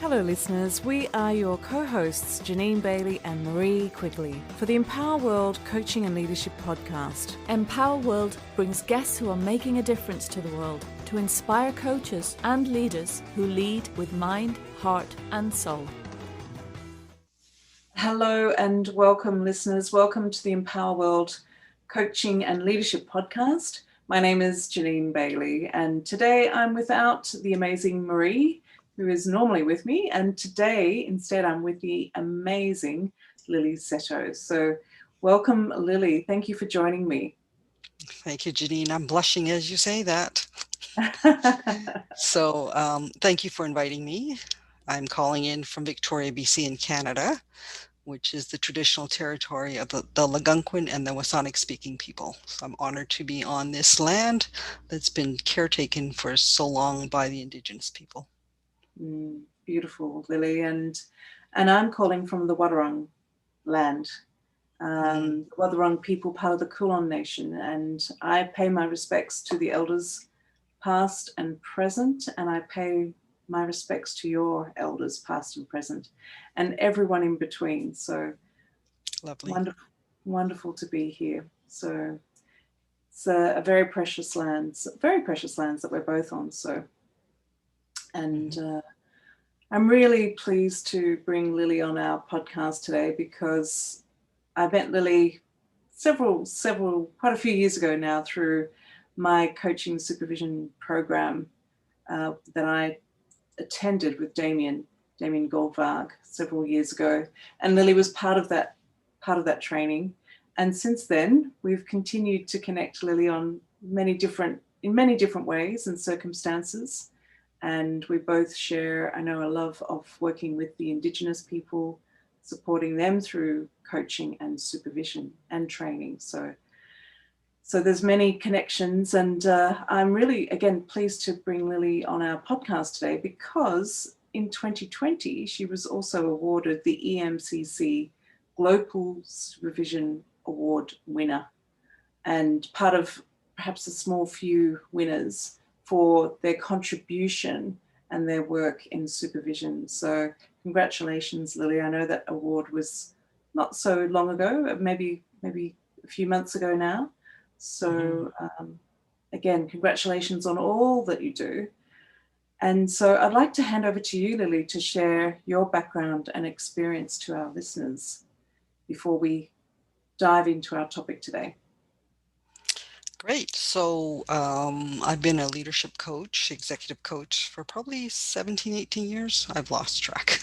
Hello listeners, we are your co-hosts Janine Bailey and Marie Quigley for the Empower World Coaching and Leadership Podcast. Empower World brings guests who are making a difference to the world to inspire coaches and leaders who lead with mind, heart and soul. Hello and welcome listeners, welcome to the Empower World Coaching and Leadership Podcast. My name is Janine Bailey and today I'm without the amazing Marie, who is normally with me, and today instead I'm with the amazing Lily Seto. So welcome Lily, thank you for joining me. Thank you, Janine. I'm blushing as you say that. So thank you for inviting me. I'm calling in from Victoria, BC in Canada, which is the traditional territory of the Algonquin and the Wasanic speaking people. So I'm honored to be on this land that's been caretaken for so long by the Indigenous people. Beautiful, Lily. And I'm calling from the Wadawurrung land. The Wadawurrung people, part of the Kulin Nation, and I pay my respects to the elders past and present, and I pay my respects to your elders past and present, and everyone in between. So Lovely. Wonderful to be here. So it's a very precious lands that we're both on. So, and I'm really pleased to bring Lily on our podcast today because I met Lily quite a few years ago now through my coaching supervision program that I attended with Damien Goldvarg several years ago, and Lily was part of that training. And since then, we've continued to connect, Lily, in many different ways and circumstances. And we both share, I know, a love of working with the Indigenous people, supporting them through coaching and supervision and training. So there's many connections, and I'm really, again, pleased to bring Lily on our podcast today because in 2020, she was also awarded the EMCC Global Supervision Award winner, and part of perhaps a small few winners for their contribution and their work in supervision. So congratulations, Lily. I know that award was not so long ago, maybe a few months ago now. So again, congratulations on all that you do. And so I'd like to hand over to you, Lily, to share your background and experience to our listeners before we dive into our topic today. Great. So I've been a leadership coach, executive coach for probably 17, 18 years. I've lost track.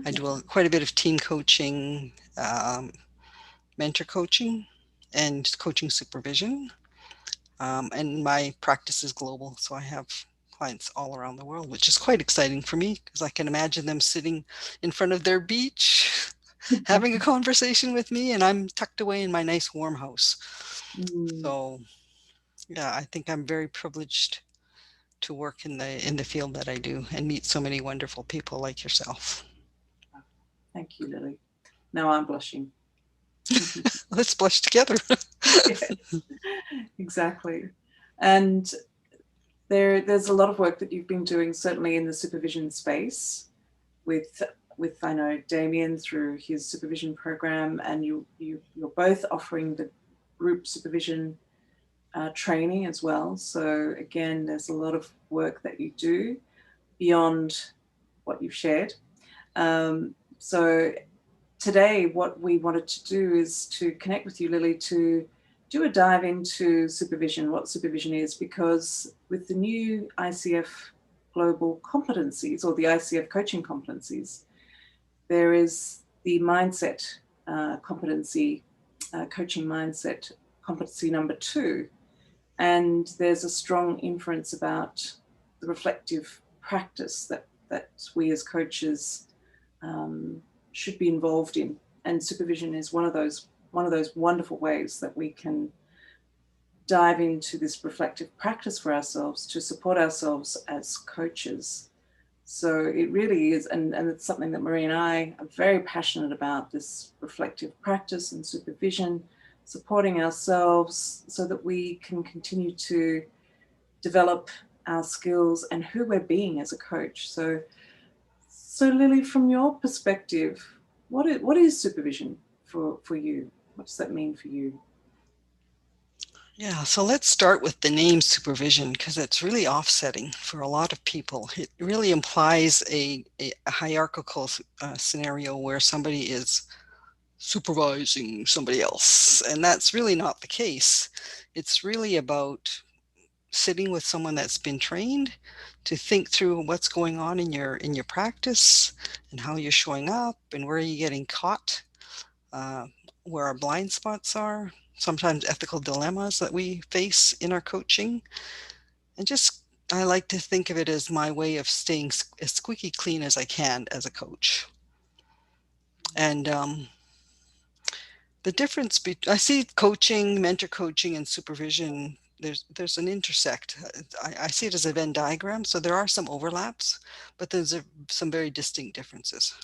I do quite a bit of team coaching, mentor coaching, and coaching supervision. And my practice is global. So I have clients all around the world, which is quite exciting for me because I can imagine them sitting in front of their beach, having a conversation with me, and I'm tucked away in my nice warm house. So yeah, I think I'm very privileged to work in the field that I do and meet so many wonderful people like yourself. Thank you, Lily. Now I'm blushing. Let's blush together. Yes, exactly. And there's a lot of work that you've been doing, certainly in the supervision space, with I know Damien through his supervision program, and you're both offering the group supervision training as well. So again, there's a lot of work that you do beyond what you've shared. So today, what we wanted to do is to connect with you, Lily, to do a dive into supervision, what supervision is, because with the new ICF global competencies, or the ICF coaching competencies, there is the mindset competency, coaching mindset competency number 2. And there's a strong inference about the reflective practice that we as coaches should be involved in. And supervision is one of those wonderful ways that we can dive into this reflective practice for ourselves to support ourselves as coaches. So it really is, and it's something that Marie and I are very passionate about, this reflective practice and supervision, supporting ourselves so that we can continue to develop our skills and who we're being as a coach. So So Lily, from your perspective, what is supervision for you? What does that mean for you? Yeah, so let's start with the name supervision because it's really offsetting for a lot of people. It really implies a hierarchical scenario where somebody is supervising somebody else, and that's really not the case. It's really about sitting with someone that's been trained to think through what's going on in your practice and how you're showing up and where you're getting caught, uh, where our blind spots are, sometimes ethical dilemmas that we face in our coaching. And just, I like to think of it as my way of staying as squeaky clean as I can as a coach. And the difference I see coaching, mentor coaching, and supervision. There's an intersect. I see it as a Venn diagram. So there are some overlaps, but there's some very distinct differences.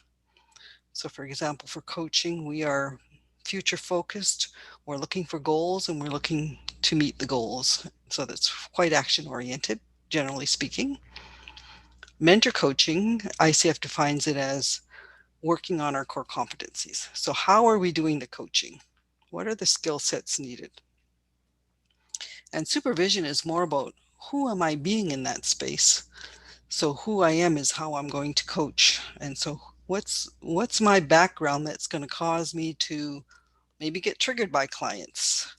So for example, for coaching, we are future focused. We're looking for goals and we're looking to meet the goals. So that's quite action oriented, generally speaking. Mentor coaching, ICF defines it as working on our core competencies. So how are we doing the coaching? What are the skill sets needed? And supervision is more about who am I being in that space? So who I am is how I'm going to coach. And so what's my background that's going to cause me to maybe get triggered by clients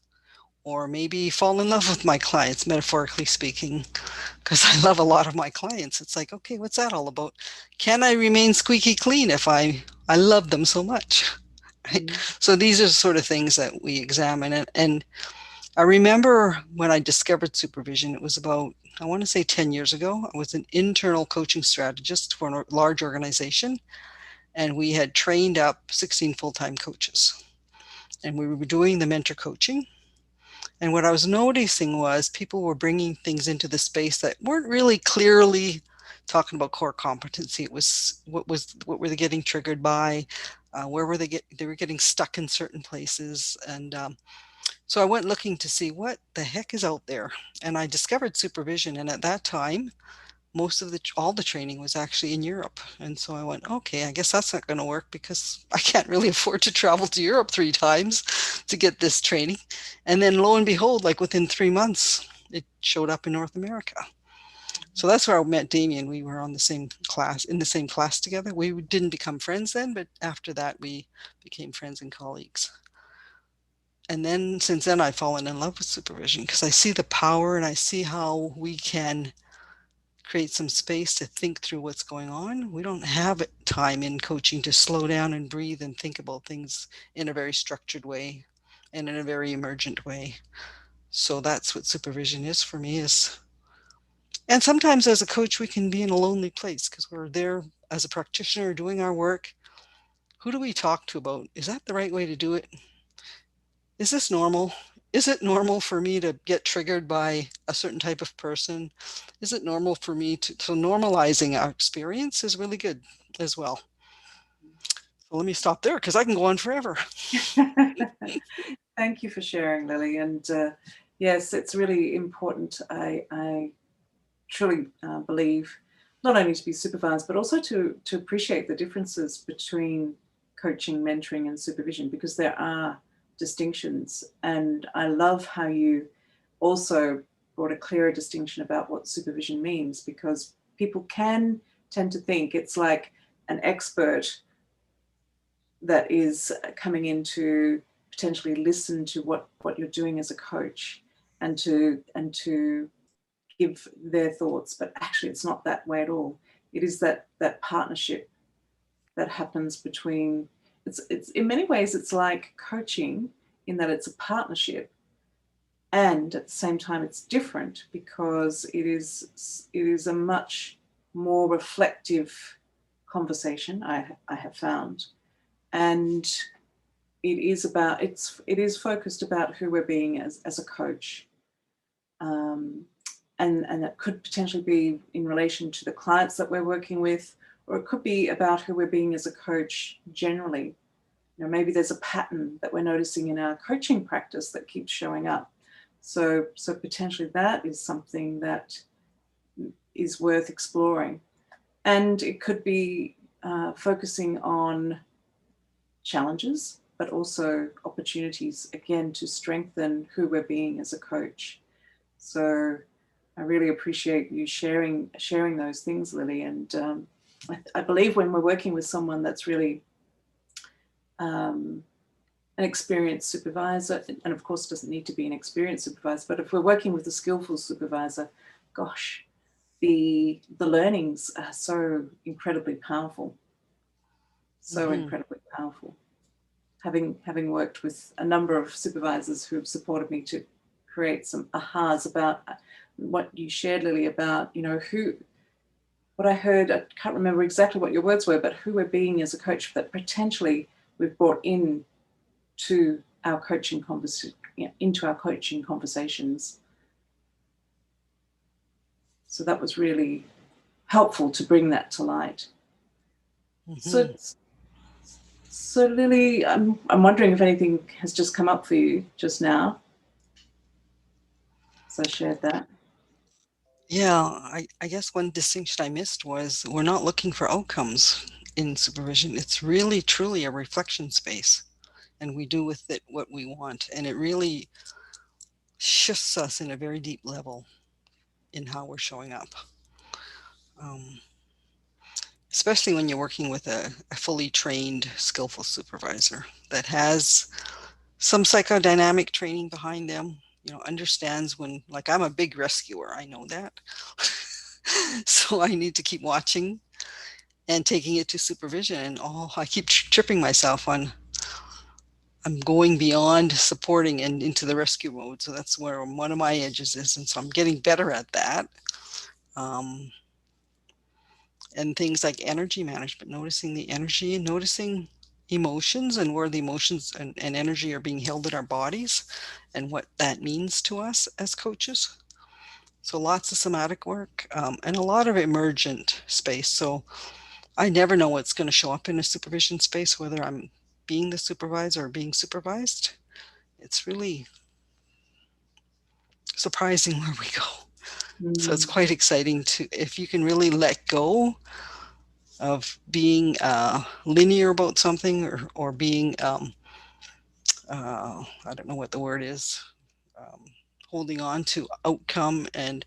or maybe fall in love with my clients, metaphorically speaking, because I love a lot of my clients. It's like, okay, what's that all about? Can I remain squeaky clean if I love them so much? Right? So these are sort of things that we examine. And I remember when I discovered supervision, it was about, I want to say 10 years ago. I was an internal coaching strategist for a large organization, and we had trained up 16 full-time coaches. And we were doing the mentor coaching. And what I was noticing was people were bringing things into the space that weren't really clearly talking about core competency. It was what were they getting triggered by? Where were they were getting stuck in certain places. And so I went looking to see what the heck is out there. And I discovered supervision. And at that time, all the training was actually in Europe. And so I went, okay, I guess that's not going to work because I can't really afford to travel to Europe 3 times to get this training. And then lo and behold, like within 3 months, it showed up in North America. So that's where I met Damien. We were in the same class together. We didn't become friends then, but after that we became friends and colleagues. And then since then I've fallen in love with supervision because I see the power and I see how we can create some space to think through what's going on. We don't have time in coaching to slow down and breathe and think about things in a very structured way and in a very emergent way. So that's what supervision is for me. And sometimes as a coach, we can be in a lonely place because we're there as a practitioner doing our work. Who do we talk to about, is that the right way to do it? Is this normal? Is it normal for me to get triggered by a certain type of person? Is it normal for me to normalizing our experience is really good as well. So let me stop there because I can go on forever. Thank you for sharing, Lily. And yes, it's really important. I truly believe not only to be supervised, but also to appreciate the differences between coaching, mentoring, and supervision, because there are distinctions. And I love how you also brought a clearer distinction about what supervision means, because people can tend to think it's like an expert that is coming in to potentially listen to what you're doing as a coach and to give their thoughts, but actually it's not that way at all. It is that partnership that happens between, it's in many ways it's like coaching in that it's a partnership, and at the same time it's different because it is a much more reflective conversation, I have found. And it is focused about who we're being as a coach. And that could potentially be in relation to the clients that we're working with, or it could be about who we're being as a coach generally. You know, maybe there's a pattern that we're noticing in our coaching practice that keeps showing up. So potentially that is something that is worth exploring. And it could be focusing on challenges, but also opportunities, again, to strengthen who we're being as a coach. So I really appreciate you sharing those things, Lily. And I believe when we're working with someone that's really an experienced supervisor, and of course doesn't need to be an experienced supervisor, but if we're working with a skillful supervisor, gosh, the learnings are so incredibly powerful. So incredibly powerful. Having worked with a number of supervisors who have supported me to create some ahas about what you shared, Lily, about, what I heard, I can't remember exactly what your words were, but who we're being as a coach that potentially we've brought in to our coaching into our coaching conversations. So that was really helpful to bring that to light. So Lily, I'm wondering if anything has just come up for you just now. So I shared that. Yeah, I guess one distinction I missed was we're not looking for outcomes in supervision. It's really, truly a reflection space, and we do with it what we want. And it really shifts us in a very deep level in how we're showing up. Especially when you're working with a fully trained, skillful supervisor that has some psychodynamic training behind them, understands when, like, I'm a big rescuer, I know that. So I need to keep watching and taking it to supervision. And I keep tripping myself on, I'm going beyond supporting and into the rescue mode. So that's where one of my edges is. And so I'm getting better at that. And things like energy management, noticing the energy and noticing emotions and where the emotions and energy are being held in our bodies and what that means to us as coaches. So lots of somatic work and a lot of emergent space. So I never know what's going to show up in a supervision space, whether I'm being the supervisor or being supervised. It's really surprising where we go. So it's quite exciting if you can really let go of being linear about something or being, I don't know what the word is, holding on to outcome and,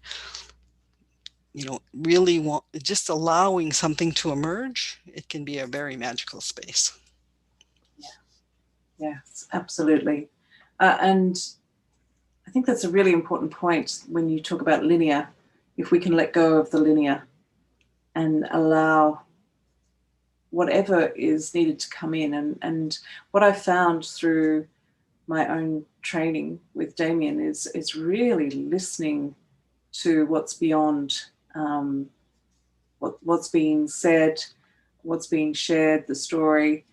really just allowing something to emerge. It can be a very magical space. Yes, absolutely. And I think that's a really important point when you talk about linear. If we can let go of the linear and allow whatever is needed to come in. And what I found through my own training with Damien is really listening to what's beyond what's being said, what's being shared, the story.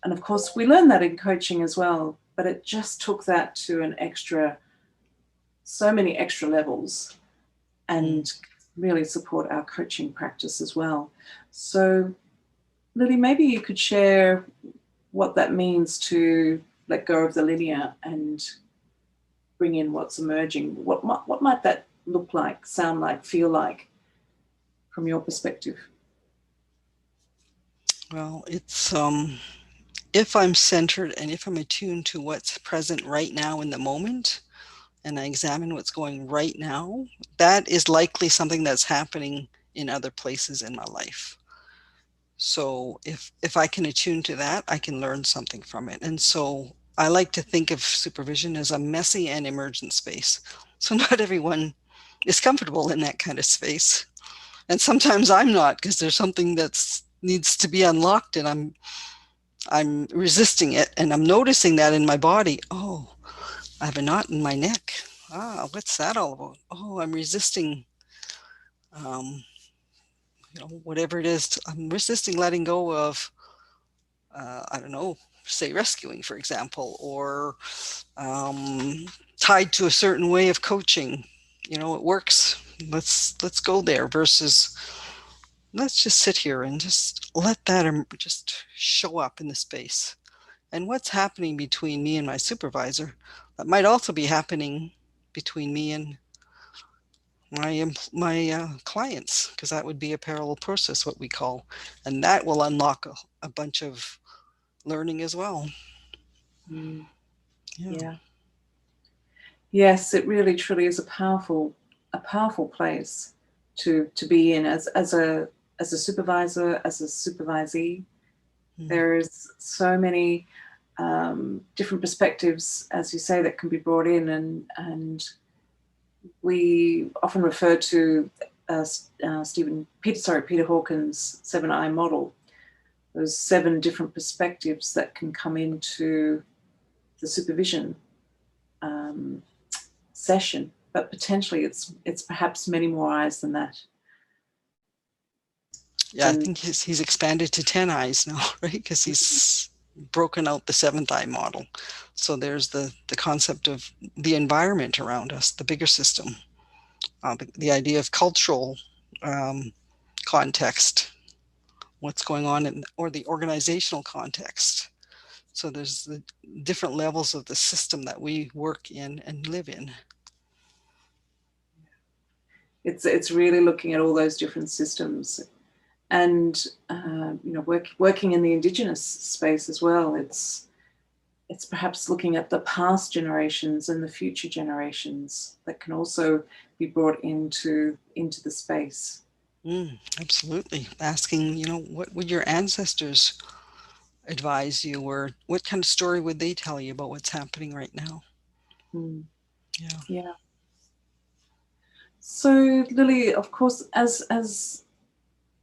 And of course, we learn that in coaching as well, but it just took that to so many extra levels and really support our coaching practice as well. So Lily, maybe you could share what that means to let go of the linear and bring in what's emerging. What might that look like, sound like, feel like from your perspective? Well, it's if I'm centered and if I'm attuned to what's present right now in the moment, and I examine what's going right now, that is likely something that's happening in other places in my life. So if I can attune to that, I can learn something from it. And so I like to think of supervision as a messy and emergent space. So not everyone is comfortable in that kind of space. And sometimes I'm not, because there's something that needs to be unlocked and I'm resisting it, and I'm noticing that in my body. Oh, I have a knot in my neck. What's that all about? Oh, I'm resisting whatever it is. I'm resisting letting go of, I don't know, say rescuing, for example, or tied to a certain way of coaching. It works. Let's go there versus let's just sit here and just let that just show up in the space. And what's happening between me and my supervisor, that might also be happening between me and my clients, because that would be a parallel process, what we call, and that will unlock a bunch of learning as well. Mm. Yeah. Yeah. Yes, it really truly is a powerful place to be in as a supervisor, as a supervisee. Mm. There's so many different perspectives, as you say, that can be brought in, and we often refer to Peter Hawkins' 7I model. Those 7 different perspectives that can come into the supervision session, but potentially it's perhaps many more eyes than that. Yeah, I think he's expanded to 10 eyes now, right? Because he's broken out the 7th eye model. So there's the concept of the environment around us, the bigger system, the idea of cultural context, what's going on or the organizational context. So there's the different levels of the system that we work in and live in. It's really looking at all those different systems, and working in the Indigenous space as well. It's perhaps looking at the past generations and the future generations that can also be brought into the space. Absolutely. Asking, what would your ancestors advise you, or what kind of story would they tell you about what's happening right now? Yeah. So Lily, of course, as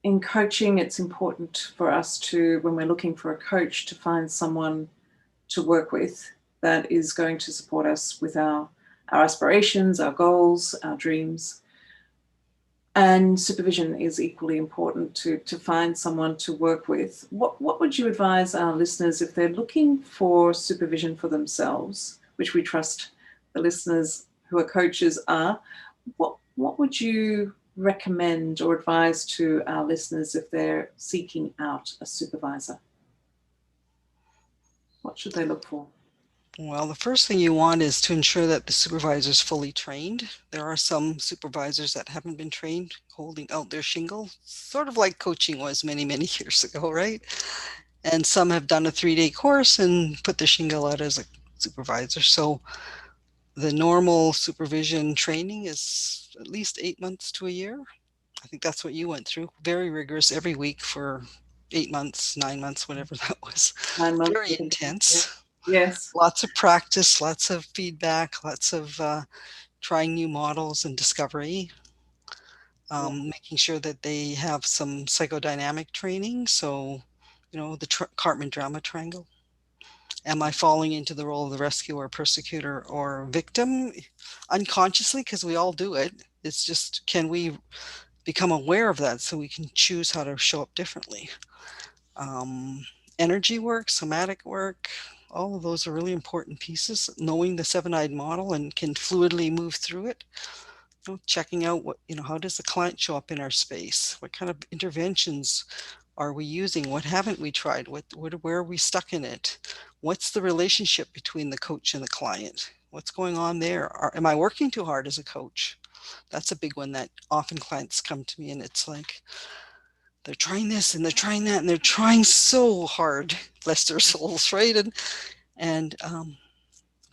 in coaching, it's important for us to, when we're looking for a coach, to find someone to work with that is going to support us with our aspirations, our goals, our dreams. And supervision is equally important to find someone to work with. What would you advise our listeners if they're looking for supervision for themselves, which we trust the listeners who are coaches are? What would you recommend or advise to our listeners if they're seeking out a supervisor? What should they look for? Well, the first thing you want is to ensure that the supervisor is fully trained. There are some supervisors that haven't been trained holding out their shingle, sort of like coaching was many, many years ago, right? And some have done a 3-day course and put their shingle out as a supervisor. So the normal supervision training is at least 8 months to a year. I think that's what you went through. Very rigorous every week for 8 months, 9 months, whatever that was. 9 months. Very intense. Yes. Lots of practice, lots of feedback, lots of trying new models and discovery. Making sure that they have some psychodynamic training. So, the Cartman drama triangle. Am I falling into the role of the rescuer, persecutor, or victim unconsciously? Because we all do it. It's just, can we become aware of that so we can choose how to show up differently? Energy work, somatic work, all of those are really important pieces. Knowing the 7-eyed model and can fluidly move through it. Checking out how does the client show up in our space? What kind of interventions are we using? What haven't we tried? Where are we stuck in it? What's the relationship between the coach and the client? What's going on there? Am I working too hard as a coach? That's a big one that often clients come to me and it's like, they're trying this and they're trying that and they're trying so hard, bless their souls, right? And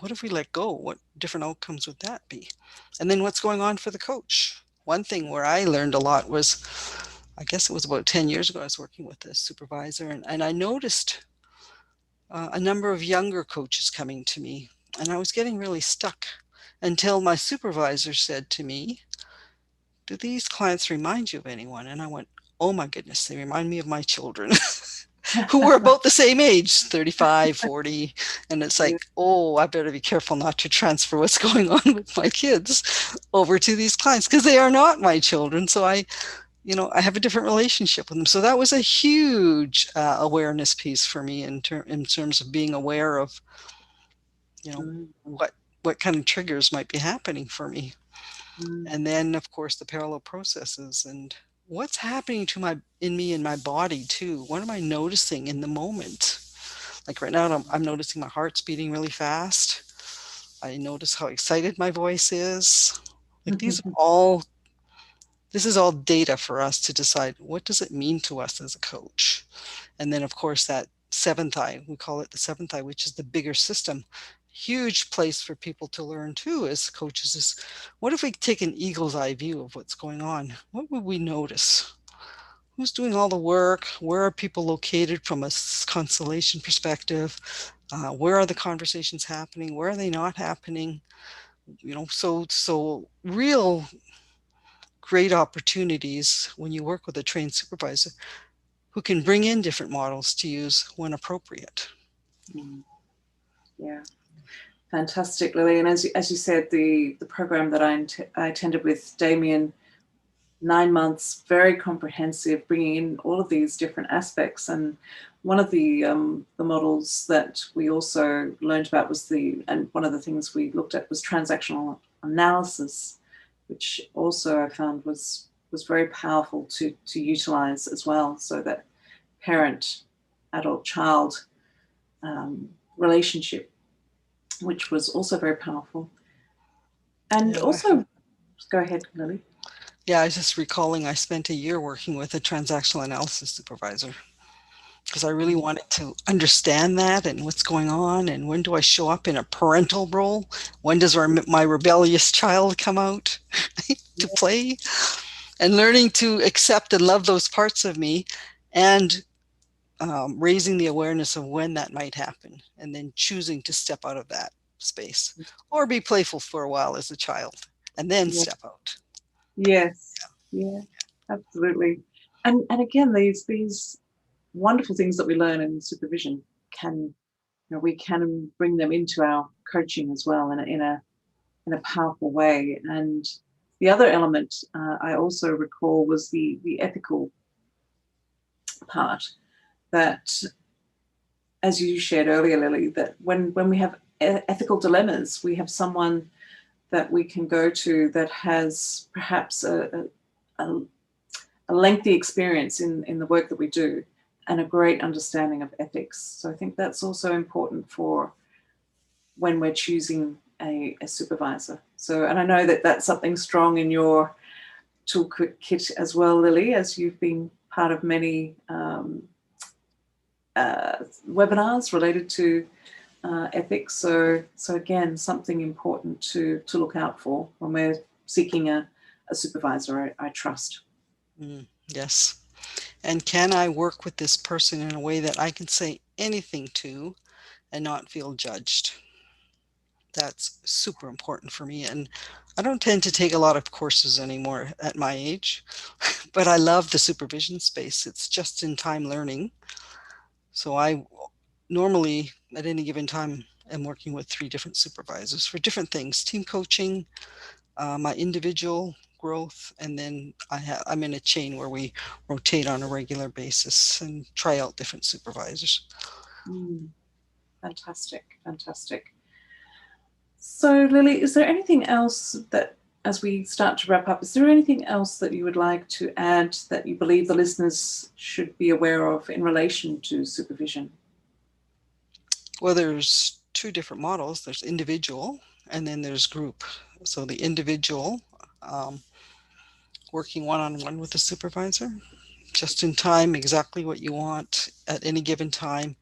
what if we let go? What different outcomes would that be? And then what's going on for the coach? One thing where I learned a lot was, I guess it was about 10 years ago, I was working with a supervisor and I noticed a number of younger coaches coming to me and I was getting really stuck until my supervisor said to me, do these clients remind you of anyone? And I went, oh my goodness, they remind me of my children. Who were about the same age, 35, 40. And it's like, oh, I better be careful not to transfer what's going on with my kids over to these clients because they are not my children. So I have a different relationship with them. So that was a huge awareness piece for me in terms of being aware of, what kind of triggers might be happening for me. And then, of course, the parallel processes and what's happening in me in my body too. What am I noticing in the moment? Like right now, I'm noticing my heart's beating really fast. I notice how excited my voice is. Like these are all this is all data for us to decide what does it mean to us as a coach. And then of course that seventh eye, we call it the seventh eye, which is the bigger system. Huge place for people to learn too as coaches is, what if we take an eagle's eye view of what's going on? What would we notice? Who's doing all the work? Where are people located from a constellation perspective? Where are the conversations happening? Where are they not happening? You know, so real great opportunities when you work with a trained supervisor who can bring in different models to use when appropriate. Yeah, fantastic, Lily. And as you said, the program that I attended with Damien, 9 months, very comprehensive, bringing in all of these different aspects. And one of the models that we also learned about was and one of the things we looked at was transactional analysis, which also I found was very powerful to utilize as well, so that parent, adult, child relationship, which was also very powerful. And also, go ahead, Lily. Yeah, I was just recalling I spent a year working with a transactional analysis supervisor because I really wanted to understand that and what's going on and when do I show up in a parental role? When does my rebellious child come out to play? And learning to accept and love those parts of me, and raising the awareness of when that might happen, and then choosing to step out of that space or be playful for a while as a child and then step out. Yes. Yeah, absolutely. And again, these wonderful things that we learn in supervision we can bring them into our coaching as well in a powerful way. And the other element I also recall was the ethical part, that, as you shared earlier, Lily, that when we have ethical dilemmas, we have someone that we can go to that has perhaps a lengthy experience in the work that we do and a great understanding of ethics. So I think that's also important for when we're choosing a supervisor. So, and I know that that's something strong in your toolkit as well, Lily, as you've been part of many webinars related to ethics. So again, something important to look out for when we're seeking a supervisor, I trust. Yes. And can I work with this person in a way that I can say anything to and not feel judged? That's super important for me. And I don't tend to take a lot of courses anymore at my age, but I love the supervision space. It's just in time learning. So I normally at any given time am working with 3 different supervisors for different things: team coaching, my individual growth, and then I'm in a chain where we rotate on a regular basis and try out different supervisors. Fantastic. So, Lily, is there anything else that, as we start to wrap up, is there anything else that you would like to add that you believe the listeners should be aware of in relation to supervision? Well, there's 2 different models. There's individual and then there's group. So the individual, working one-on-one with a supervisor, just in time, exactly what you want at any given time.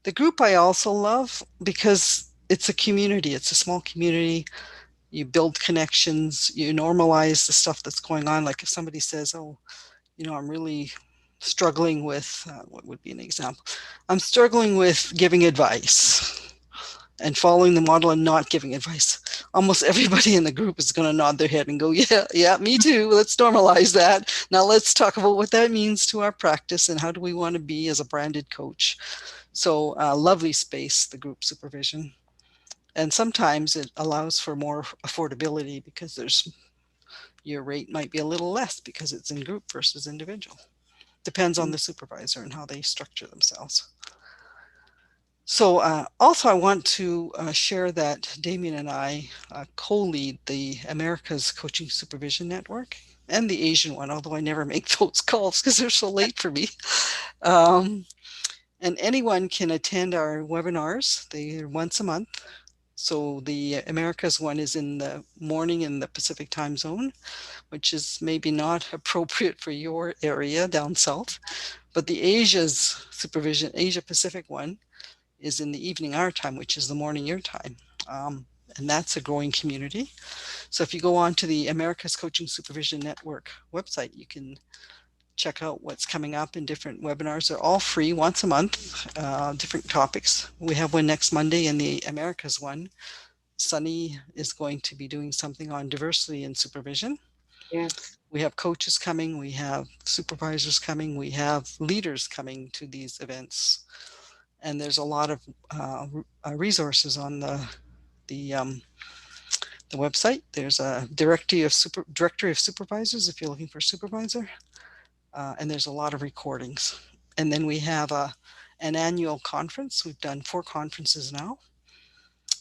The group I also love because it's a community. It's a small community. You build connections. You normalize the stuff that's going on. Like if somebody says, oh, I'm really struggling with, what would be an example? I'm struggling with giving advice and following the model and not giving advice. Almost everybody in the group is going to nod their head and go, yeah, me too. Let's normalize that. Now let's talk about what that means to our practice and how do we want to be as a branded coach. So lovely space, the group supervision. And sometimes it allows for more affordability because your rate might be a little less because it's in group versus individual. Depends on the supervisor and how they structure themselves. So also I want to share that Damien and I co-lead the America's Coaching Supervision Network and the Asian one, although I never make those calls because they're so late for me. And anyone can attend our webinars. They're once a month. So the Americas one is in the morning in the Pacific time zone, which is maybe not appropriate for your area down south. But the Asia's supervision, Asia Pacific one, is in the evening our time, which is the morning your time. And that's a growing community. So if you go on to the America's Coaching Supervision Network website, you can check out what's coming up in different webinars. They're all free once a month, different topics. We have one next Monday in the Americas one. Sunny is going to be doing something on diversity and supervision. Yes. We have coaches coming, we have supervisors coming, we have leaders coming to these events. And there's a lot of resources on the website. There's a directory of supervisors if you're looking for a supervisor. And there's a lot of recordings. And then we have an annual conference. We've done 4 conferences now.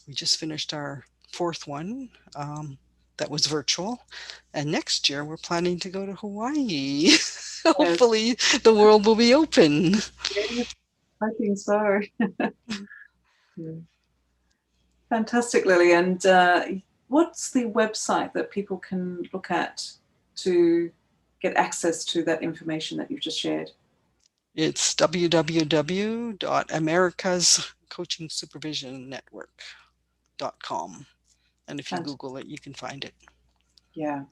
We just finished our 4th one that was virtual. And next year we're planning to go to Hawaii. Hopefully the world will be open. Yes, I think so. Yeah. Fantastic, Lily. And what's the website that people can look at to get access to that information that you've just shared? It's www.americascoachingsupervisionnetwork.com. And if you Google it, you can find it. Yeah.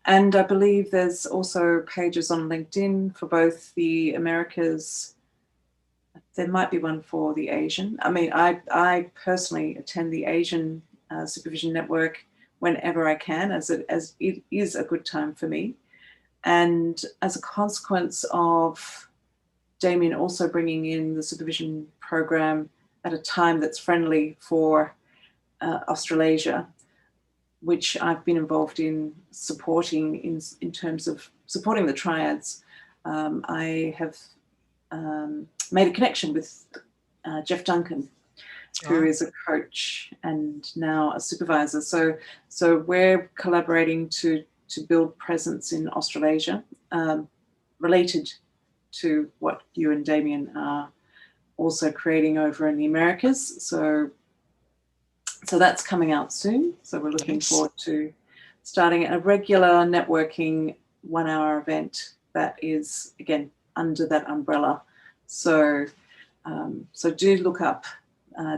And I believe there's also pages on LinkedIn for both the Americas. There might be one for the Asian. I mean, I personally attend the Asian Supervision Network whenever I can, as it is a good time for me. And as a consequence of Damien also bringing in the supervision program at a time that's friendly for Australasia, which I've been involved in supporting in terms of supporting the triads. I have made a connection with Jeff Duncan, who is a coach and now a supervisor. So we're collaborating to build presence in Australasia, related to what you and Damien are also creating over in the Americas. So that's coming out soon. So we're looking forward to starting a regular networking 1-hour event that is, again, under that umbrella. So do look up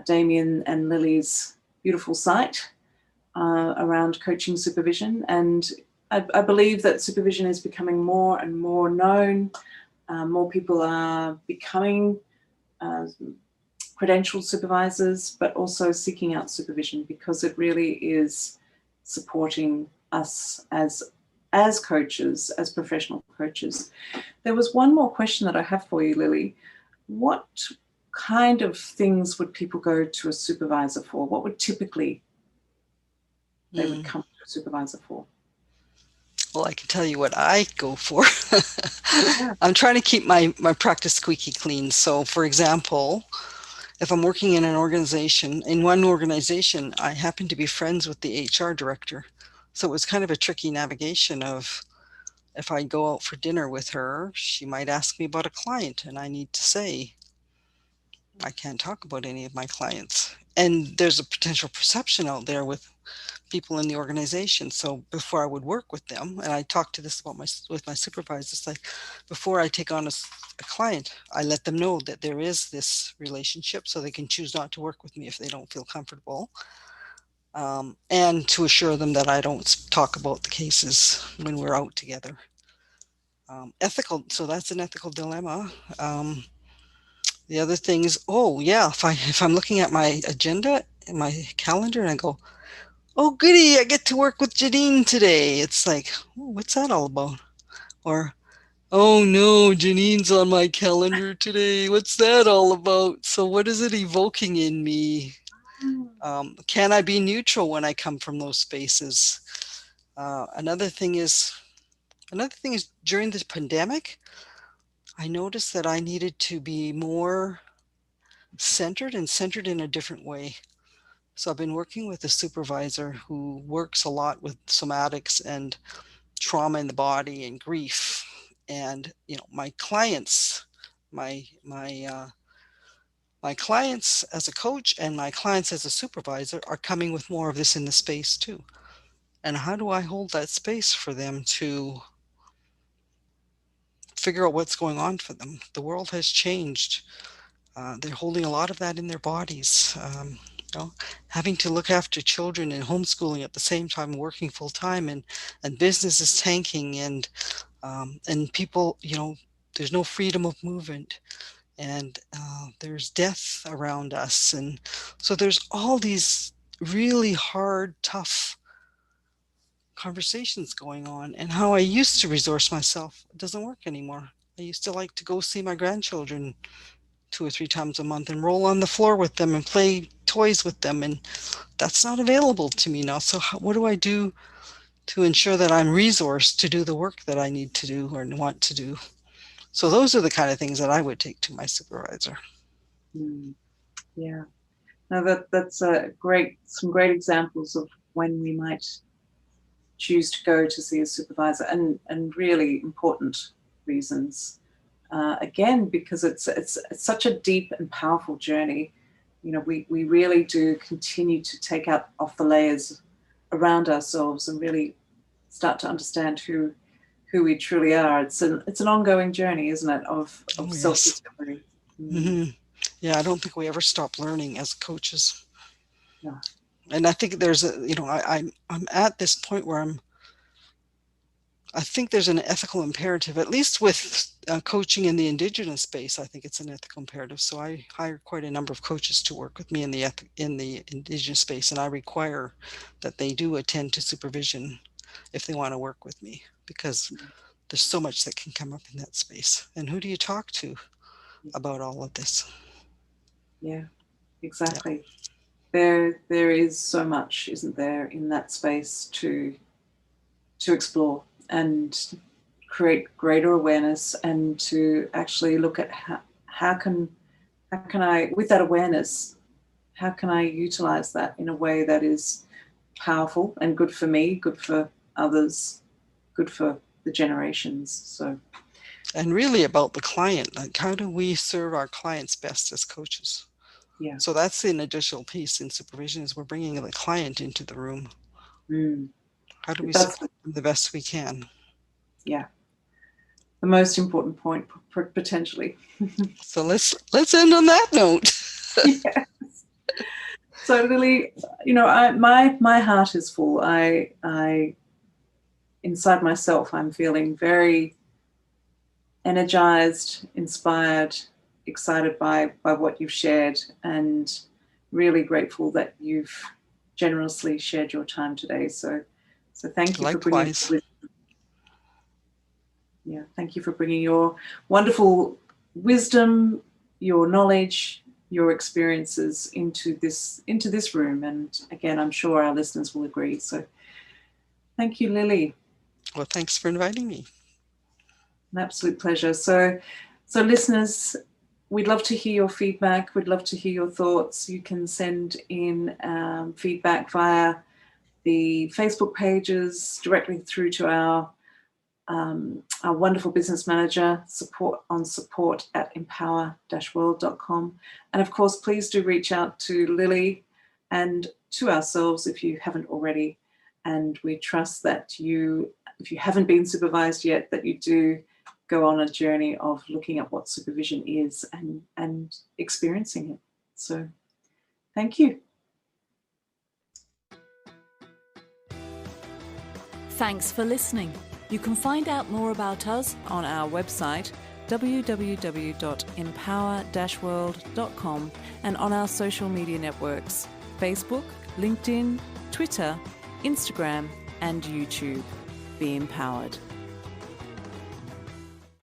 Damien and Lily's beautiful site around coaching supervision. And I believe that supervision is becoming more and more known. More people are becoming credentialed supervisors, but also seeking out supervision because it really is supporting us as coaches, as professional coaches. There was one more question that I have for you, Lily. What kind of things would people go to a supervisor for? What would typically they would come to a supervisor for? Well, I can tell you what I go for. I'm trying to keep my practice squeaky clean. So, for example, if I'm working in an organization, in one organization, I happen to be friends with the HR director. So it was kind of a tricky navigation of, if I go out for dinner with her, she might ask me about a client and I need to say, I can't talk about any of my clients. And there's a potential perception out there with people in the organization. So before I would work with them, and I talked to this about with my supervisors, like before I take on a client, I let them know that there is this relationship so they can choose not to work with me if they don't feel comfortable. And to assure them that I don't talk about the cases when we're out together. Ethical, so that's an ethical dilemma. The other thing is, if I'm looking at my agenda and my calendar and I go, oh goody, I get to work with Janine today. It's like, oh, what's that all about? Or, oh no, Janine's on my calendar today. What's that all about? So what is it evoking in me? Can I be neutral when I come from those spaces? Another thing is during this pandemic, I noticed that I needed to be more centered in a different way. So I've been working with a supervisor who works a lot with somatics and trauma in the body and grief. And, my clients, my my clients as a coach and my clients as a supervisor are coming with more of this in the space too. And how do I hold that space for them to figure out what's going on for them? The world has changed. They're holding a lot of that in their bodies. You know, having to look after children and homeschooling at the same time, working full time, and business is tanking, and people, you know, there's no freedom of movement, and there's death around us, and so there's all these really hard, tough conversations going on. And how I used to resource myself doesn't work anymore. I used to like to go see my grandchildren 2 or 3 times a month and roll on the floor with them and play toys with them, and that's not available to me now. So what do I do to ensure that I'm resourced to do the work that I need to do or want to do? So those are the kind of things that I would take to my supervisor. Yeah, no, that's some great examples of when we might choose to go to see a supervisor, and really important reasons. Again, because it's such a deep and powerful journey. You know, we really do continue to take out off the layers around ourselves and really start to understand who we truly are. It's an ongoing journey, isn't it, of self-discovery. Yeah, I don't think we ever stop learning as coaches. No. And I think there's I'm at this point where I think there's an ethical imperative, at least with coaching in the Indigenous space. I think it's an ethical imperative. So I hire quite a number of coaches to work with me in the Indigenous space, and I require that they do attend to supervision if they want to work with me, because there's so much that can come up in that space. And who do you talk to about all of this? Yeah, exactly. Yeah. There is so much, isn't there, in that space to explore and create greater awareness, and to actually look at how can I, with that awareness, how can I utilize that in a way that is powerful and good for me, good for others, good for the generations. So, and really about the client, like how do we serve our clients best as coaches? Yeah. So that's an additional piece in supervision, is we're bringing the client into the room. How do we support them the best we can? Yeah. The most important point, potentially. So let's end on that note. Yes. So Lily, you know, my heart is full. I inside myself, I'm feeling very energized, inspired, excited by what you've shared, and really grateful that you've generously shared your time today. So thank you. Likewise. For bringing. Yeah, thank you for bringing your wonderful wisdom, your knowledge, your experiences into this room. And again, I'm sure our listeners will agree. So thank you, Lily. Well, thanks for inviting me. An absolute pleasure. So listeners, we'd love to hear your feedback. We'd love to hear your thoughts. You can send in feedback via the Facebook pages, directly through to our wonderful business manager, support@empower-world.com. And of course, please do reach out to Lily and to ourselves if you haven't already. And we trust that if you haven't been supervised yet, that you do go on a journey of looking at what supervision is and experiencing it. So thank you. Thanks for listening. You can find out more about us on our website, www.empower-world.com, and on our social media networks, Facebook, LinkedIn, Twitter, Instagram, and YouTube. Be empowered.